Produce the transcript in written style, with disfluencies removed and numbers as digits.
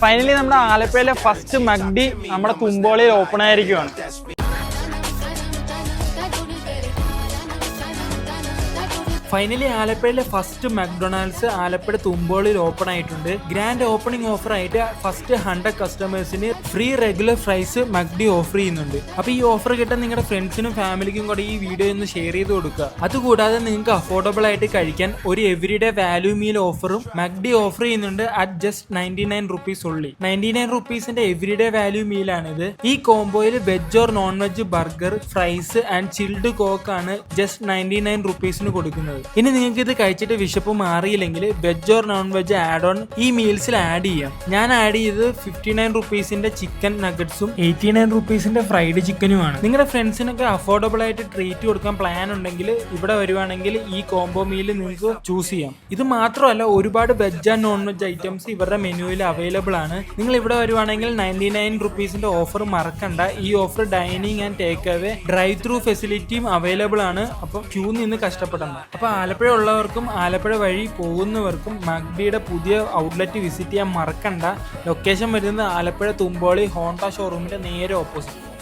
Finally നമ്മുടെ ആലപ്പുഴയിലെ first മഗ്ഡി നമ്മുടെ തുമ്പോളിയിൽ ഓപ്പൺ ആയിരിക്കുവാണ്. ഫൈനലി ആലപ്പുഴയിലെ ഫസ്റ്റ് മക്ഡൊണാൾഡ്സ് ആലപ്പുഴ തുമ്പോളിൽ ഓപ്പൺ ആയിട്ടുണ്ട്. ഗ്രാൻഡ് ഓപ്പണിംഗ് ഓഫർ ആയിട്ട് ഫസ്റ്റ് 100 കസ്റ്റമേഴ്സിന് ഫ്രീ റെഗുലർ ഫ്രൈസ് മഗ്ഡി ഓഫർ ചെയ്യുന്നുണ്ട്. അപ്പൊ ഈ ഓഫർ കിട്ടാൻ നിങ്ങളുടെ ഫ്രണ്ട്സിനും ഫാമിലിക്കും കൂടെ ഈ വീഡിയോ ഒന്ന് ഷെയർ ചെയ്ത് കൊടുക്കുക. അതുകൂടാതെ നിങ്ങൾക്ക് അഫോർഡബിൾ ആയിട്ട് കഴിക്കാൻ ഒരു എവരിഡേ വാല്യൂ മീൽ ഓഫറും മഗ്ഡി ഓഫർ ചെയ്യുന്നുണ്ട് അറ്റ് ജസ്റ്റ് 99 റുപ്പീസ് ഉള്ളി. 99 റുപ്പീസിന്റെ എവരിഡേ വാല്യൂ മീലാണിത്. ഈ കോംബോയിൽ veg or non veg burger, fries and chilled coke ആണ് ജസ്റ്റ് 99 റുപ്പീസിന് കൊടുക്കുന്നത്. ഇനി നിങ്ങൾക്ക് ഇത് കഴിച്ചിട്ട് വിശപ്പ് മാറിയില്ലെങ്കിൽ veg or non veg add on ഈ മീൽസിൽ ആഡ് ചെയ്യാം. ഞാൻ ആഡ് ചെയ്തത് 59 റുപ്പീസിന്റെ ചിക്കൻ നഗറ്റ്സും 89 റുപ്പീസിന്റെ ഫ്രൈഡ് ചിക്കനുമാണ്. നിങ്ങളുടെ ഫ്രണ്ട്സിനൊക്കെ അഫോർഡബിൾ ആയിട്ട് ട്രീറ്റ് കൊടുക്കാൻ പ്ലാൻ ഉണ്ടെങ്കിൽ ഇവിടെ വരുവാണെങ്കിൽ ഈ കോംബോ മീൽ നിങ്ങൾക്ക് ചൂസ് ചെയ്യാം. ഇത് മാത്രമല്ല ഒരുപാട് veg and non veg items ഇവരുടെ മെനുവിൽ അവൈലബിൾ ആണ്. നിങ്ങൾ ഇവിടെ വരുവാണെങ്കിൽ 99 റുപ്പീസിന്റെ ഓഫർ മറക്കണ്ട. ഈ offer dining and take away drive through ഫെസിലിറ്റിയും അവൈലബിൾ ആണ്. അപ്പം ക്യൂ നിന്ന് കഷ്ടപ്പെടണ്ട. അപ്പൊ ആലപ്പുഴ ഉള്ളവർക്കും ആലപ്പുഴ വഴി പോകുന്നവർക്കും മഗ്ഡിയുടെ പുതിയ ഔട്ട്ലെറ്റ് വിസിറ്റ് ചെയ്യാൻ മറക്കണ്ട. ലൊക്കേഷൻ വരുന്നത് ആലപ്പുഴ തുമ്പോളി ഹോണ്ട ഷോറൂമിന്റെ നേരെ ഓപ്പോസിറ്റ്.